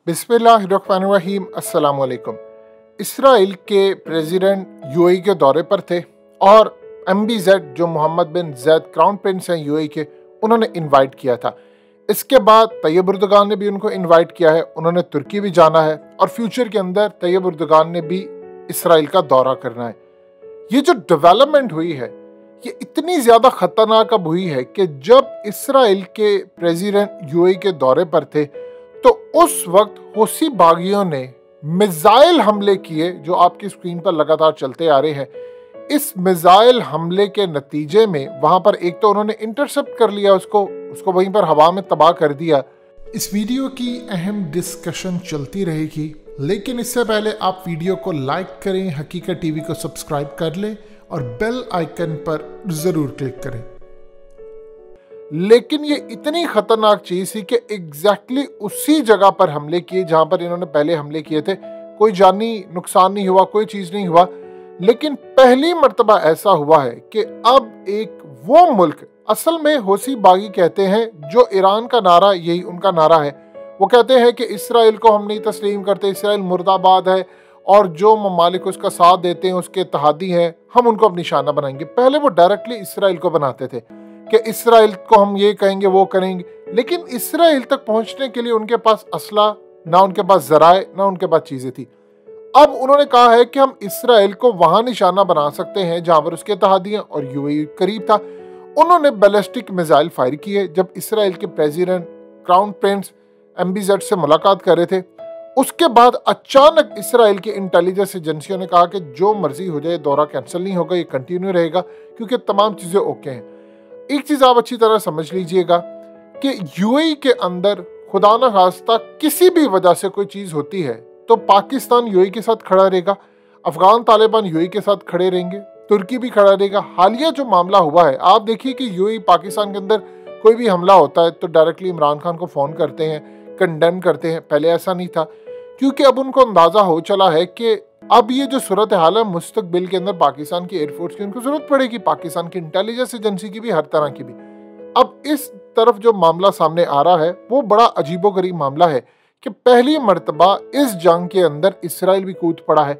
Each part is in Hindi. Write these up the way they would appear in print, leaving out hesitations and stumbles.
बिस्मिल्लाहिर्रहमानिर्रहीम अस्सलाम वालेकुम। इसराइल के प्रेसिडेंट यूएई के दौरे पर थे और MBZ जो मोहम्मद बिन जैद क्राउन प्रिंस हैं यूएई के, उन्होंने इनवाइट किया था। इसके बाद तैयब उर्दुगान ने भी उनको इनवाइट किया है, उन्होंने तुर्की भी जाना है और फ्यूचर के अंदर तैयब उर्दुगान ने भी इसराइल का दौरा करना है। ये जो डेवलपमेंट हुई है ये इतनी ज़्यादा ख़तरनाक अब हुई है कि जब इसराइल के प्रेसिडेंट यूएई के दौरे पर थे तो उस वक्त हौसी बागियों ने मिसाइल हमले किए जो आपकी स्क्रीन पर लगातार चलते आ रहे हैं। इस मिसाइल हमले के नतीजे में वहां पर एक तो उन्होंने इंटरसेप्ट कर लिया, उसको वहीं पर हवा में तबाह कर दिया। इस वीडियो की अहम डिस्कशन चलती रहेगी, लेकिन इससे पहले आप वीडियो को लाइक करें, हकीकत टीवी को सब्सक्राइब कर लें और बेल आइकन पर ज़रूर क्लिक करें। लेकिन ये इतनी खतरनाक चीज़ थी कि एग्जैक्टली उसी जगह पर हमले किए जहां पर इन्होंने पहले हमले किए थे। कोई जानी नुकसान नहीं हुआ, कोई चीज़ नहीं हुआ, लेकिन पहली मर्तबा ऐसा हुआ है कि अब एक वो मुल्क, असल में हौसी बागी कहते हैं, जो ईरान का नारा यही उनका नारा है। वो कहते हैं कि इसराइल को हम नहीं तस्लीम करते, इसराइल मुर्दाबाद है और जो ममालिक उसका साथ देते हैं उसके इत्तेहादी हैं, हम उनको अब निशाना बनाएंगे। पहले वो डायरेक्टली इसराइल को बनाते थे कि इसराइल को हम ये कहेंगे वो करेंगे, लेकिन इसराइल तक पहुंचने के लिए उनके पास असला ना, उनके पास जराए ना, उनके पास चीजें थी। अब उन्होंने कहा है कि हम इसराइल को वहां निशाना बना सकते हैं जहां पर उसके इत्तेहादियां, और यूएई करीब था। उन्होंने बैलिस्टिक मिसाइल फायर किए जब इसराइल के प्रेसिडेंट क्राउन प्रिंस MBZ से मुलाकात कर रहे थे। उसके बाद अचानक इसराइल की इंटेलिजेंस एजेंसियों ने कहा कि जो मर्जी हो जाए दौरा कैंसिल नहीं होगा, ये कंटिन्यू रहेगा क्योंकि तमाम चीजें ओके हैं। एक चीज आप अच्छी तरह समझ लीजिएगा कि यूएई के अंदर खुदा न खास्ता किसी भी वजह से कोई चीज होती है तो पाकिस्तान यूएई के साथ खड़ा रहेगा, अफगान तालिबान यूएई के साथ खड़े रहेंगे, तुर्की भी खड़ा रहेगा। हालिया जो मामला हुआ है, आप देखिए कि यूएई पाकिस्तान के अंदर कोई भी हमला होता है तो डायरेक्टली इमरान खान को फोन करते हैं, कंडेम करते हैं। पहले ऐसा नहीं था क्योंकि अब उनको अंदाजा हो चला है कि अब ये जो सूरत हाल है मुस्तकबिल के अंदर पाकिस्तान की एयरफोर्स की उनको जरूरत पड़ेगी, पाकिस्तान की इंटेलिजेंस एजेंसी की भी, हर तरह की भी। अब इस तरफ जो मामला सामने आ रहा है वो बड़ा अजीबोगरीब मामला है कि पहली मर्तबा इस जंग के अंदर इसराइल भी कूद पड़ा है।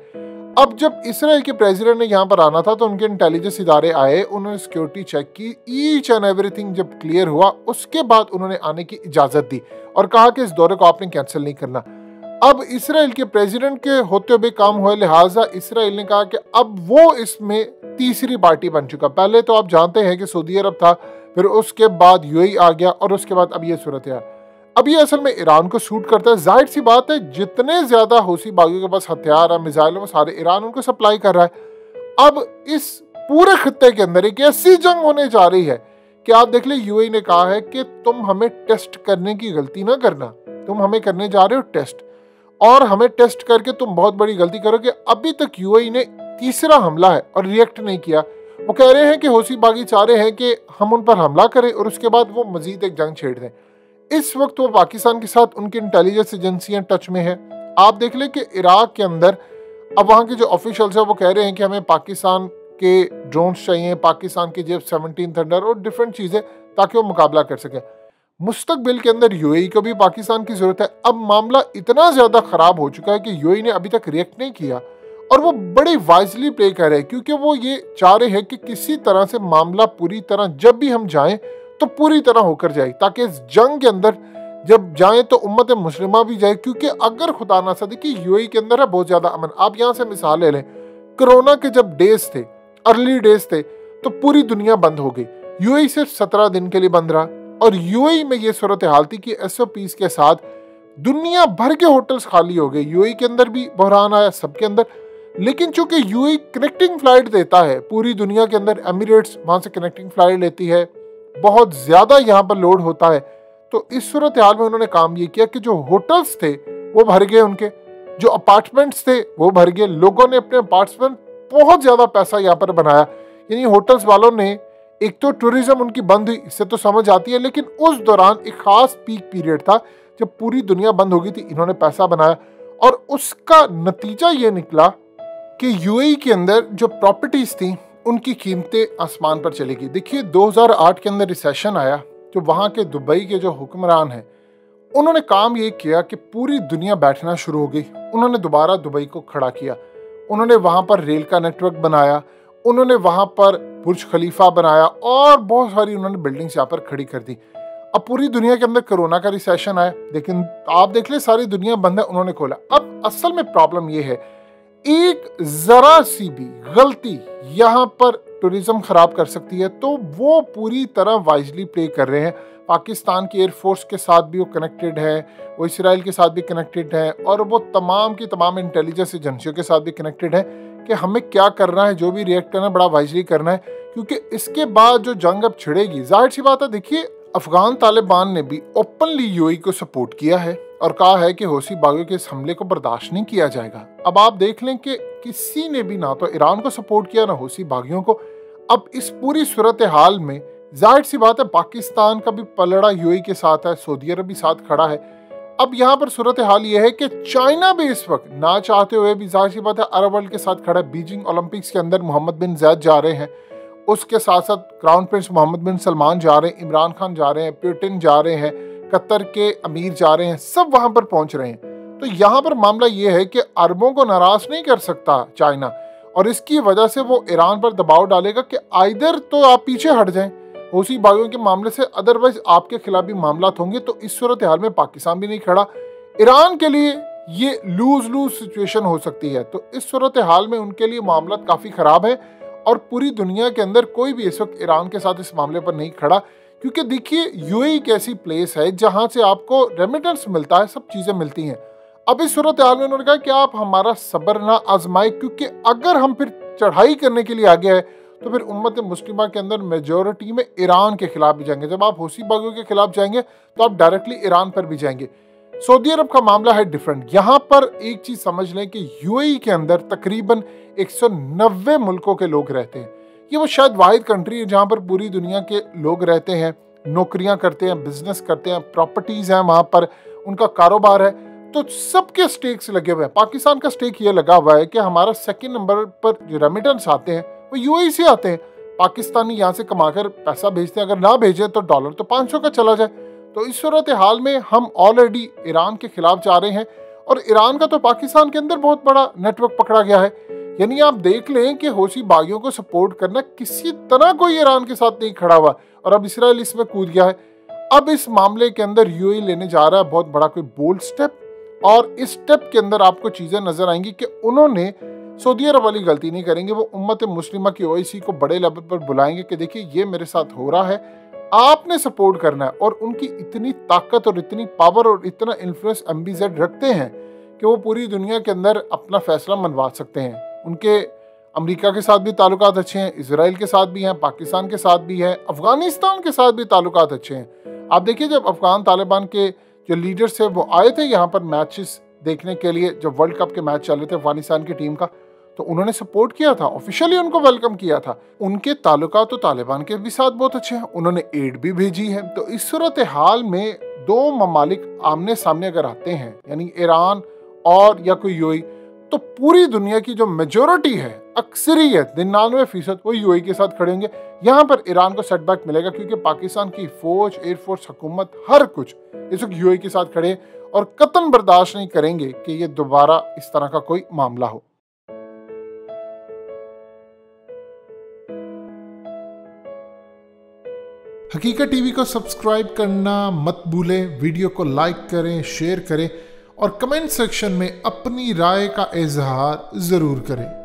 अब जब इसराइल के प्रेसिडेंट ने यहाँ पर आना था तो उनके इंटेलिजेंस इदारे आए, उन्होंने सिक्योरिटी चेक की, ईच एंड एवरीथिंग जब क्लियर हुआ उसके बाद उन्होंने आने की इजाजत दी और कहा कि इस दौरे को आपने कैंसिल नहीं करना। अब इसराइल के प्रेसिडेंट के होते हुए काम हुए, लिहाजा इसराइल ने कहा कि अब वो इसमें तीसरी पार्टी बन चुका। पहले तो आप जानते हैं कि सऊदी अरब था, फिर उसके बाद यूएई आ गया और उसके बाद अब ये सूरत है। अब ये असल में ईरान को सूट करता है। जाहिर सी बात है, जितने ज्यादा हौसी बागियों के पास हथियार और मिसाइल वो सारे ईरान उनको सप्लाई कर रहा है। अब इस पूरे खित्ते के अंदर एक ऐसी जंग होने जा रही है कि आप देख ले, यूएई ने कहा है कि तुम हमें टेस्ट करने की गलती ना करना, तुम हमें करने जा रहे हो टेस्ट, और हमें टेस्ट करके तुम बहुत बड़ी गलती करोगे। अभी तक यूएई ने तीसरा हमला है और रिएक्ट नहीं किया। वो कह रहे हैं कि हौसी बागी चाह रहे हैं कि हम उन पर हमला करें और उसके बाद वो मजीद एक जंग छेड़ दें। इस वक्त वो पाकिस्तान के साथ उनकी इंटेलिजेंस एजेंसियां टच में है। आप देख लें कि इराक के अंदर अब वहाँ के जो ऑफिशियल्स हैं वो कह रहे हैं कि हमें पाकिस्तान के ड्रोन्स चाहिए, पाकिस्तान के F-17 थंडर और डिफरेंट चीज़ें, ताकि वो मुकाबला कर सकें। मुस्तकबिल के अंदर यूएई को भी पाकिस्तान की जरूरत है। अब मामला इतना ज्यादा खराब हो चुका है कि यूएई ने अभी तक रिएक्ट नहीं किया और वो बड़ी वाइजली प्ले कर रहे हैं क्योंकि वो ये चाह रहे हैं कि किसी तरह से मामला पूरी तरह, जब भी हम जाएं तो पूरी तरह होकर जाए, ताकि इस जंग के अंदर जब जाएं तो उम्मत मुस्लिमा भी जाए। क्योंकि अगर खुदा ना सा, देखिए यूएई के अंदर है बहुत ज्यादा अमन। आप यहाँ से मिसाल ले लें, कोरोना के जब डेज थे, अर्ली डेज थे, तो पूरी दुनिया बंद हो गई, यूएई सिर्फ 17 दिन के लिए बंद रहा। और यूएई में ये सूरत हाल थी कि SOPs के साथ दुनिया भर के होटल्स खाली हो गए। यूएई के अंदर भी बहरान आया, सबके अंदर। लेकिन चूंकि यूएई कनेक्टिंग फ्लाइट देता है पूरी दुनिया के अंदर, एमिरेट्स वहां से कनेक्टिंग फ्लाइट लेती है, बहुत ज्यादा यहाँ पर लोड होता है। तो इस सूरत हाल में उन्होंने काम ये किया कि जो होटल्स थे वो भर गए, उनके जो अपार्टमेंट्स थे वो भर गए। लोगों ने अपने अपार्टमेंट बहुत ज्यादा पैसा यहाँ पर बनाया। यानी होटल्स वालों ने, एक तो टूरिज्म उनकी बंद हुई, इससे तो समझ आती है, लेकिन उस दौरान एक खास पीक पीरियड था जब पूरी दुनिया बंद हो गई थी, इन्होंने पैसा बनाया और उसका नतीजा ये निकला कि यूएई के अंदर जो प्रॉपर्टीज थी उनकी कीमतें आसमान पर चली गई। देखिए 2008 के अंदर रिसेशन आया, जो वहाँ के दुबई के जो हुक्मरान हैं उन्होंने काम ये किया कि पूरी दुनिया बैठना शुरू हो गई। उन्होंने दोबारा दुबई को खड़ा किया, उन्होंने वहाँ पर रेल का नेटवर्क बनाया, उन्होंने वहाँ पर बुर्ज खलीफा बनाया और बहुत सारी उन्होंने बिल्डिंग्स यहाँ पर खड़ी कर दी। अब पूरी दुनिया के अंदर कोरोना का रिसेशन आया, लेकिन आप देख ले सारी दुनिया बंद है, उन्होंने खोला। अब असल में प्रॉब्लम ये है, एक जरा सी भी गलती यहाँ पर टूरिज्म खराब कर सकती है, तो वो पूरी तरह वाइजली प्ले कर रहे हैं। पाकिस्तान की एयरफोर्स के साथ भी वो कनेक्टेड है, वो इसराइल के साथ भी कनेक्टेड है, और वो तमाम की तमाम इंटेलिजेंस एजेंसियों के साथ भी कनेक्टेड है कि हमें क्या करना है, जो भी रिएक्ट करना है बड़ा वाइजली करना है, क्योंकि इसके बाद जो जंग अब छिड़ेगी, जाहिर सी बात है। देखिए, अफगान तालिबान ने भी ओपनली यूएई को सपोर्ट किया है और कहा है कि हौसी बागियों के इस हमले को बर्दाश्त नहीं किया जाएगा। अब आप देख लें कि किसी ने भी ना तो ईरान को सपोर्ट किया ना हौसी बागियों को। अब इस पूरी सूरत हाल में जाहिर सी बात है पाकिस्तान का भी पलड़ा यूएई के साथ है, सऊदी अरब भी साथ खड़ा है। अब यहाँ पर सूरत हाल ये है कि चाइना भी इस वक्त ना चाहते हुए भी जाहिर सी बात है अरब वर्ल्ड के साथ खड़ा है। बीजिंग ओलंपिक्स के अंदर मोहम्मद बिन जायद जा रहे हैं, उसके साथ साथ क्राउन प्रिंस मोहम्मद बिन सलमान जा रहे हैं, इमरान खान जा रहे हैं, पुतिन जा रहे हैं, कतर के अमीर जा रहे हैं, सब वहां पर पहुंच रहे हैं। तो यहाँ पर मामला ये है कि अरबों को नाराज नहीं कर सकता चाइना, और इसकी वजह से वो ईरान पर दबाव डालेगा कि आइदर तो आप पीछे हट जाएं हौसी बागियों के मामले से, अदरवाइज आपके खिलाफ भी मामला होंगे। तो इस सूरत हाल में पाकिस्तान भी नहीं खड़ा, ईरान के लिए ये लूज लूज सिचुएशन हो सकती है। तो इस सूरत हाल में उनके लिए मामला काफी खराब है, और पूरी दुनिया के अंदर कोई भी इस वक्त ईरान के साथ इस मामले पर नहीं खड़ा, क्योंकि देखिए यूएई एक ऐसी प्लेस है जहां से आपको रेमिटेंस मिलता है, सब चीजें मिलती हैं। अब इस सूरत हाल में उन्होंने कहा कि आप हमारा सब्र ना आजमाए, क्योंकि अगर हम फिर चढ़ाई करने के लिए आगे आए तो फिर उम्मत मुस्लिमा के अंदर मेजोरिटी में ईरान के खिलाफ भी जाएंगे। जब आप हौसी बागियों के खिलाफ जाएंगे तो आप डायरेक्टली ईरान पर भी जाएंगे। सऊदी अरब का मामला है डिफरेंट। यहाँ पर एक चीज समझ लें कि यूएई के अंदर तकरीबन 190 मुल्कों के लोग रहते हैं। ये वो शायद वाहिद कंट्री है जहाँ पर पूरी दुनिया के लोग रहते हैं, नौकरियां करते हैं, बिजनेस करते हैं, प्रॉपर्टीज हैं वहाँ पर, उनका कारोबार है। तो सबके स्टेक्स लगे हुए हैं। पाकिस्तान का स्टेक ये लगा हुआ है कि हमारा सेकंड नंबर पर जो रेमिटेंस आते हैं वो यूएई से आते हैं। पाकिस्तानी यहाँ से कमाकर पैसा भेजते हैं, अगर ना भेजे तो डॉलर तो 500 का चला जाए। तो इस सूरत हाल में हम ऑलरेडी ईरान के खिलाफ जा रहे हैं, और ईरान का तो पाकिस्तान के अंदर बहुत बड़ा नेटवर्क पकड़ा गया है। यानी आप देख लें कि हौसी बागियों को सपोर्ट करना किसी तरह कोई ईरान के साथ नहीं खड़ा हुआ, और अब इसराइल इसमें कूद गया है। अब इस मामले के अंदर यूएई लेने जा रहा है बहुत बड़ा कोई बोल्ड स्टेप, और इस स्टेप के अंदर आपको चीजें नजर आएंगी कि उन्होंने सऊदी अरब वाली गलती नहीं करेंगे। वो उम्मत मुस्लिमा की ओआईसी को बड़े लेवल पर बुलाएंगे कि देखिए ये मेरे साथ हो रहा है, आपने सपोर्ट करना है। और उनकी इतनी ताकत और इतनी पावर और इतना इन्फ्लुएंस एमबीजेड रखते हैं कि वो पूरी दुनिया के अंदर अपना फैसला मनवा सकते हैं। उनके अमेरिका के साथ भी ताल्लुकात अच्छे हैं, इसराइल के साथ भी हैं, पाकिस्तान के साथ भी हैं, अफगानिस्तान के साथ भी ताल्लुकात अच्छे हैं। आप देखिए जब अफगान तालिबान के जो लीडर्स थे वो आए थे यहाँ पर मैचेस देखने के लिए, जब वर्ल्ड कप के मैच चल रहे थे अफगानिस्तान की टीम का, तो उन्होंने सपोर्ट किया था, ऑफिशियली उनको वेलकम किया था। उनके ताल्लुकात तो तालिबान के भी साथ बहुत अच्छे हैं, उन्होंने एड भी भेजी है। तो इस सूरत हाल में दो ममालिक आमने सामने अगर आते हैं, यानी ईरान और या कोई यूएई, तो पूरी दुनिया की जो मेजोरिटी है, अक्सरियत 99% वो यूएई के साथ खड़े होंगे। यहाँ पर ईरान को सेटबैक मिलेगा, क्योंकि पाकिस्तान की फौज, एयरफोर्स, हुकूमत, हर कुछ इस वक्त यूएई के साथ खड़े और कतन बर्दाश्त नहीं करेंगे कि ये दोबारा इस तरह का कोई मामला हो। हकीकत टीवी को सब्सक्राइब करना मत भूलें, वीडियो को लाइक करें, शेयर करें और कमेंट सेक्शन में अपनी राय का इजहार जरूर करें।